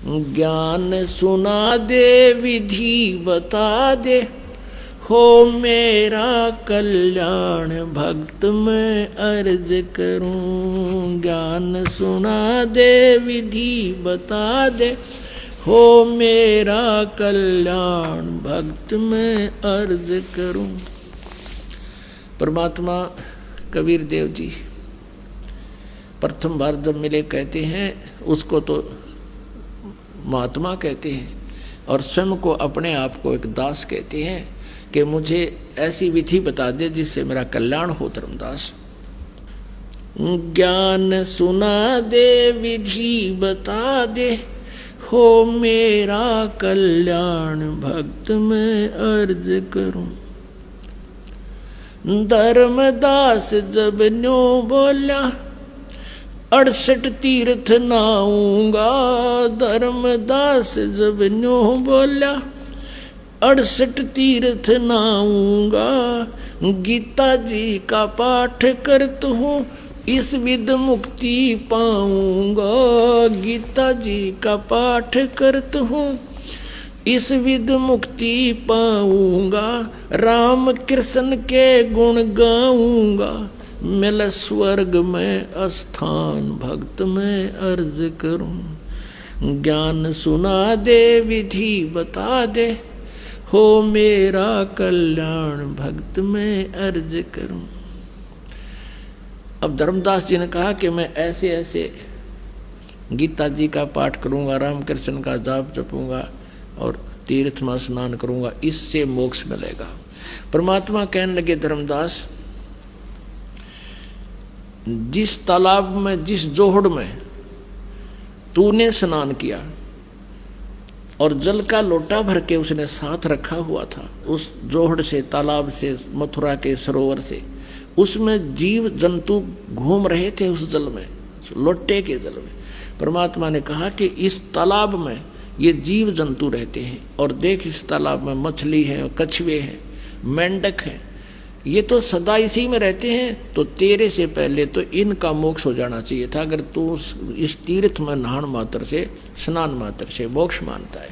ज्ञान सुना दे विधि बता दे, हो मेरा कल्याण भक्त मैं अर्ज करूं। ज्ञान सुना दे विधि बता दे, हो मेरा कल्याण भक्त मैं अर्ज करूं। परमात्मा कबीर देव जी प्रथम बार जब मिले कहते हैं, उसको तो महात्मा कहते हैं और स्वयं को अपने आप को एक दास कहते हैं कि मुझे ऐसी विधि बता दे जिससे मेरा कल्याण हो धर्मदास। ज्ञान सुना दे विधि बता दे, हो मेरा कल्याण भक्त मैं अर्ज करूं। धर्मदास जब न्यो बोला, 68 तीर्थ नाऊंगा। धर्मदास जब न्यो बोला, 68 तीर्थ नाऊंगा। गीता जी का पाठ करत हूँ, इस विध मुक्ति पाऊंगा। गीता जी का पाठ करत हूँ, इस विध मुक्ति पाऊंगा। राम कृष्ण के गुण गाऊंगा, मिल स्वर्ग में स्थान भक्त में अर्ज करूं। ज्ञान सुना दे विधि बता दे, हो मेरा कल्याण भक्त में अर्ज करूं। अब धर्मदास जी ने कहा कि मैं ऐसे ऐसे गीता जी का पाठ करूंगा, राम कृष्ण का जाप जपूंगा और तीर्थ में स्नान करूंगा, इससे मोक्ष मिलेगा। परमात्मा कहने लगे, धर्मदास जिस तालाब में, जिस जोहड़ में तूने स्नान किया और जल का लोटा भर के उसने साथ रखा हुआ था, उस जोहड़ से, तालाब से, मथुरा के सरोवर से, उसमें जीव जंतु घूम रहे थे उस जल में, लोटे के जल में। परमात्मा ने कहा कि इस तालाब में ये जीव जंतु रहते हैं और देख इस तालाब में मछली है, कछुए हैं, मेंढक हैं, ये तो सदा इसी में रहते हैं। तो तेरे से पहले तो इनका मोक्ष हो जाना चाहिए था, अगर तू इस तीर्थ में नहान मात्र से, स्नान मात्र से मोक्ष मानता है।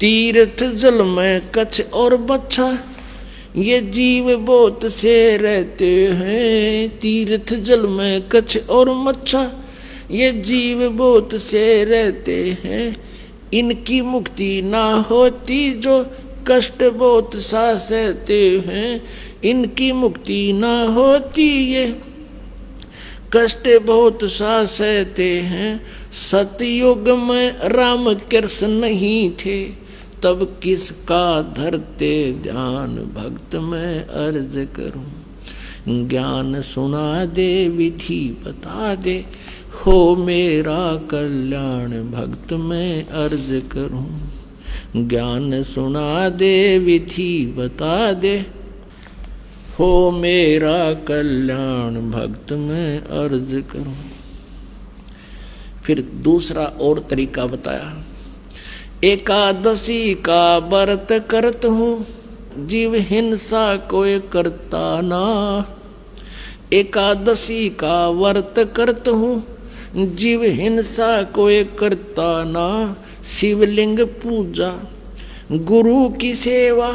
तीर्थ जल में कछ और बच्छा, ये जीव बहुत से रहते हैं। तीर्थ जल में कछ और मच्छा, ये जीव बहुत से रहते हैं। इनकी मुक्ति ना होती जो कष्ट बहुत सा सहते हैं। इनकी मुक्ति ना होती ये कष्ट बहुत सा सहते हैं। सतयुग में राम कृष्ण नहीं थे, तब किसका धरते ध्यान भक्त में अर्ज करूं। ज्ञान सुना दे विधि बता दे, हो मेरा कल्याण भक्त में अर्ज करूं। ज्ञान सुना दे विधि बता दे, हो मेरा कल्याण भक्त में अर्ज करूं। फिर दूसरा और तरीका बताया, एकादशी का व्रत करत हूँ, जीव हिंसा कोई करता ना। एकादशी का व्रत करत हूँ, जीव हिंसा कोई करता ना। शिवलिंग पूजा गुरु की सेवा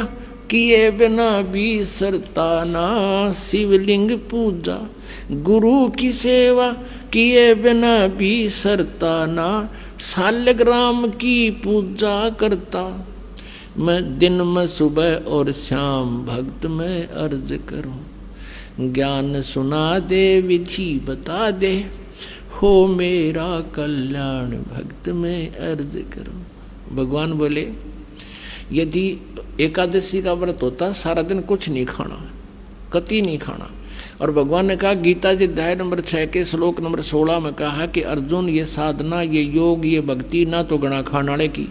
किए बिना बिसरता ना। शिवलिंग पूजा गुरु की सेवा किए बिना बिसरता ना। शालग्राम की पूजा करता मैं, दिन में सुबह और शाम भक्त में अर्ज करूं। ज्ञान सुना दे विधि बता दे, हो मेरा कल्याण भक्त में अर्ज करूं। भगवान बोले, यदि एकादशी का व्रत होता सारा दिन कुछ नहीं खाना, कति नहीं खाना। और भगवान ने कहा, गीता जी अध्याय नंबर 6 के श्लोक नंबर 16 में कहा कि अर्जुन ये साधना, ये योग, ये भक्ति ना तो गणा खानाड़े की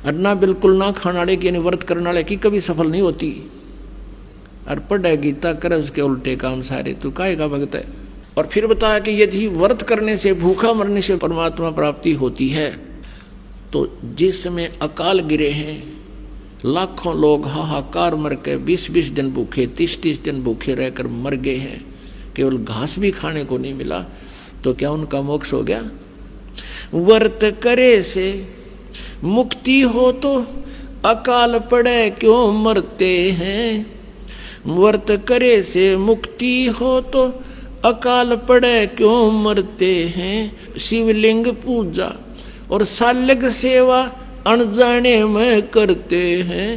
और ना बिल्कुल ना खानाड़े की, यानी व्रत करनाड़े की कभी सफल नहीं होती। और पढ़े गीता करे उसके उल्टे काम सारे, तू काहे का भक्त है। और फिर बताया कि यदि व्रत करने से, भूखा मरने से परमात्मा प्राप्ति होती है, तो जिस समय अकाल गिरे हैं, लाखों लोग हाहाकार मर के 20-20 दिन भूखे, 30-30 दिन भूखे रहकर मर गए हैं, केवल घास भी खाने को नहीं मिला, तो क्या उनका मोक्ष हो गया? व्रत करे से मुक्ति हो तो अकाल पड़े क्यों मरते हैं। व्रत करे से मुक्ति हो तो अकाल पड़े क्यों मरते हैं। शिवलिंग पूजा और सालग सेवा अनजाने में करते हैं।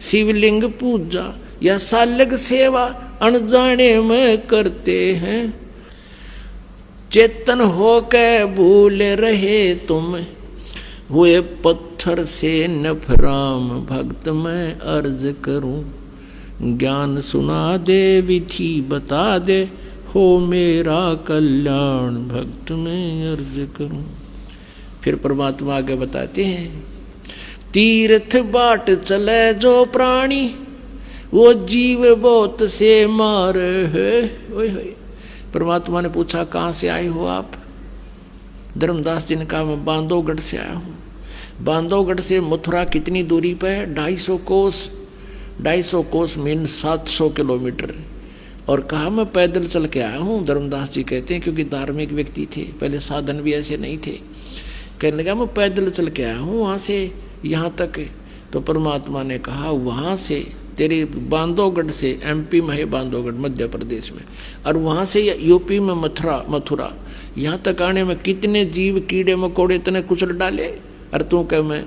शिवलिंग पूजा या सालग सेवा अनजाने में करते हैं। चेतन होकर भूल रहे तुम हुए पत्थर से नफराम। भक्त मैं अर्ज करूं ज्ञान सुना दे विधि बता दे हो मेरा कल्याण। भक्त मैं अर्ज करूं। फिर परमात्मा आगे बताते हैं तीर्थ बाट चले जो प्राणी वो जीव बहुत से मार है। ओए होए। परमात्मा ने पूछा कहाँ से आए हो आप। धर्मदास जी ने कहा मैं बांधवगढ़ से आया हूँ। बांधवगढ़ से मथुरा कितनी दूरी पर है। 250 कोस। 250 कोस मीन 700 किलोमीटर। और कहा मैं पैदल चल के आया हूँ। धर्मदास जी कहते हैं क्योंकि धार्मिक व्यक्ति थे, पहले साधन भी ऐसे नहीं थे। कहने लगा मैं पैदल चल के आया हूँ वहाँ से यहाँ तक। तो परमात्मा ने कहा वहाँ से तेरे बांधवगढ़ से, MP में है बांधवगढ़ मध्य प्रदेश में, और वहाँ से UP में मथुरा यहाँ तक आने में कितने जीव कीड़े मकोड़े इतने कुचल डाले। और तू कह मैं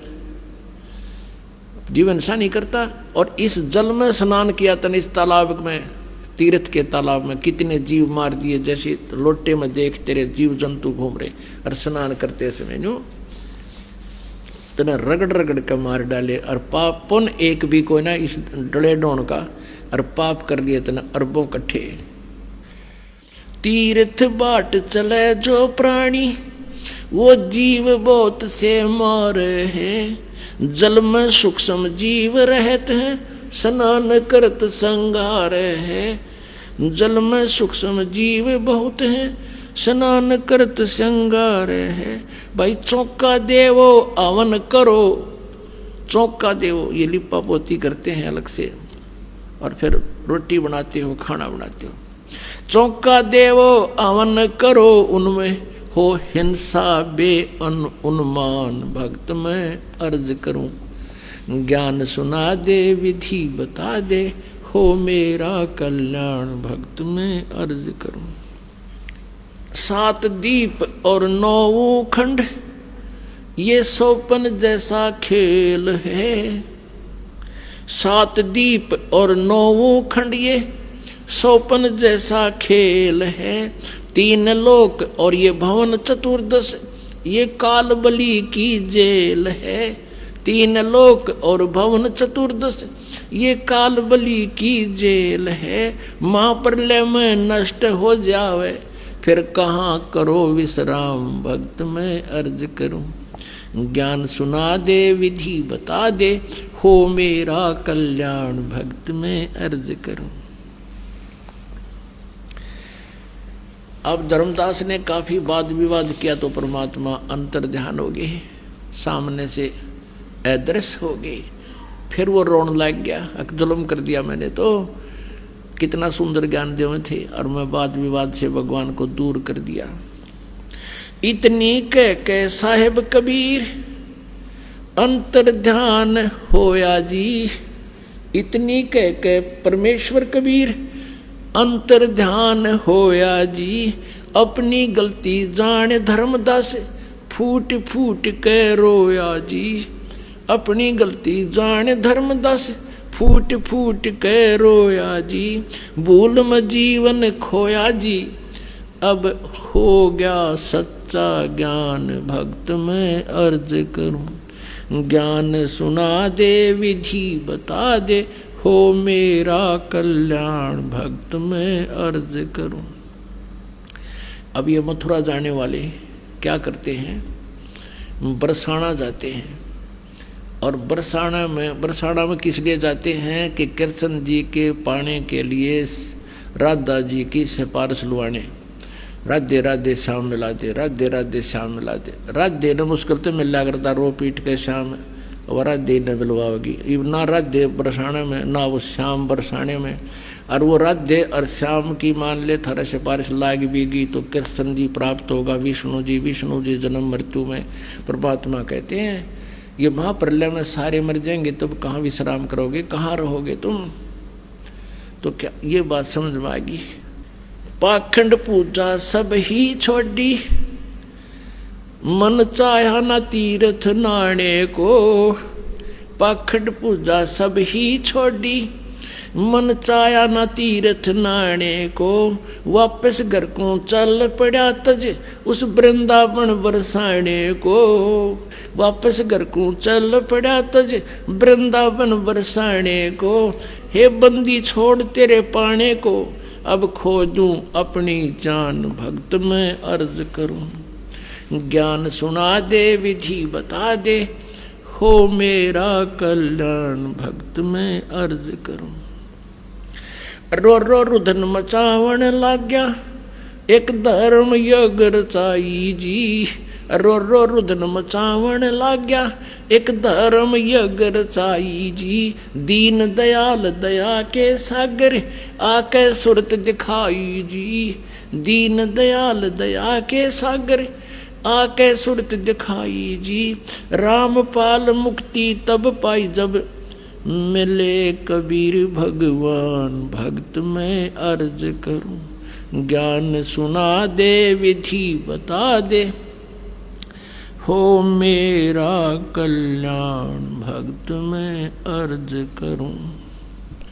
जीवन सा नहीं करता। और इस जल में स्नान किया तने, इस तालाब में, तीर्थ के तालाब में कितने जीव मार दिए। जैसे लोटे में देख तेरे जीव जंतु घूम रहे और स्नान करते समय न्यू तना रगड़ रगड़ के मार डाले। और पाप पुन एक भी कोई ना इस डले डोन का, और पाप कर लिए तना अरबों कट्ठे। तीर्थ बाट चले जो प्राणी वो जीव बहुत से मार है। जल में सूक्ष्म जीव रहते हैं स्नान करत संगार है। जल में सूक्ष्म जीव बहुत हैं स्नान करत संगार है। भाई चौका देवो अवन करो। चौका देवो ये लिपा पोती करते हैं अलग से, और फिर रोटी बनाते हो, खाना बनाते हो। चौका देवो अवन करो उनमें हो हिंसा बे उन्मान। भक्त मैं अर्ज करूं ज्ञान सुना दे विधि बता दे हो मेरा कल्याण। भक्त मैं अर्ज करूं। 7 दीप और 9 खंड ये सोपन जैसा खेल है। 7 दीप और 9 खंड ये सोपन जैसा खेल है। 3 लोक और ये भवन चतुर्दश ये काल बलि की जेल है। 3 लोक और भवन चतुर्दश ये काल बलि की जेल है। महाप्रलय में नष्ट हो जावे फिर कहाँ करो विश्राम। भक्त मैं अर्ज करूं ज्ञान सुना दे विधि बता दे हो मेरा कल्याण। भक्त मैं अर्ज करूं। अब धर्मदास ने काफी वाद विवाद किया तो परमात्मा अंतर ध्यान हो गए, सामने से अदृश्य हो गए। फिर वो रोने लग गया, जुल्म कर दिया मैंने तो, कितना सुंदर ज्ञान देव थे और मैं वाद विवाद से भगवान को दूर कर दिया। इतनी कह साहेब कबीर अंतर ध्यान होया जी। इतनी कह परमेश्वर कबीर अंतर ध्यान होया जी। अपनी गलती जान धर्मदास फूट फूट के रोया जी। अपनी गलती जान धर्मदास फूट फूट के रोया जी। भूल में जीवन खोया जी अब हो गया सच्चा ज्ञान। भक्त मैं अर्ज करूं ज्ञान सुना दे विधि बता दे हो मेरा कल्याण। भक्त मैं अर्ज करूं। अब ये मथुरा जाने वाले क्या करते हैं, बरसाना जाते हैं। और बरसाना में किस लिए जाते हैं कि कृष्ण जी के पाने के लिए राधा जी की सिफारिश लुआने। राधे राधे श्याम मिला दे, राधे राधे श्याम मिला दे। राधे ने मुश्किल तो मिला करता रो पीट के श्याम, वह राधे न बिलवाओगी। ना राधे बरसाने में, ना वो श्याम बरसाने में। और वो राधे और श्याम की मान ले थरा सिफारिश लाग बीगी तो कृष्ण जी प्राप्त होगा, विष्णु जी जन्म मृत्यु में। परमात्मा कहते हैं ये महाप्रलय में सारे मर जाएंगे, तब कहाँ विश्राम करोगे, कहाँ रहोगे तुम। तो क्या ये बात समझ में आएगी। पाखंड पूजा सब ही छोड़ी, मन चाहा ना तीर्थ नाणे को। पाखंड पूजा सब ही छोड़ी, मन चाया ना तीर्थ नाणे को। वापस घर को चल पड़ा तज, उस वृंदावन बरसाने को। वापस घर को चल पड़ा तज, वृंदावन बरसाने को। हे बंदी छोड़ तेरे पाने को, अब खोजूं अपनी जान भक्त में अर्ज करूं। ज्ञान सुना दे विधि बता दे, हो मेरा कल्याण भक्त में अर्ज करूं। रो रो रुधन मचावन लाग गया, एक धर्म यज्ञ रचाई जी। रो रो रुधन मचावन लाग गया, एक धर्म यज्ञ रचाई जी। दीन दयाल दया के सागर, आके सुरत दिखाई जी। दीन दयाल दया के सागर, आके सुरत दिखाई जी। रामपाल मुक्ति तब पाई जब, मिले कबीर भगवान भक्त में अर्ज करूं। ज्ञान सुना दे विधि बता दे, हो मेरा कल्याण भक्त में अर्ज करूं।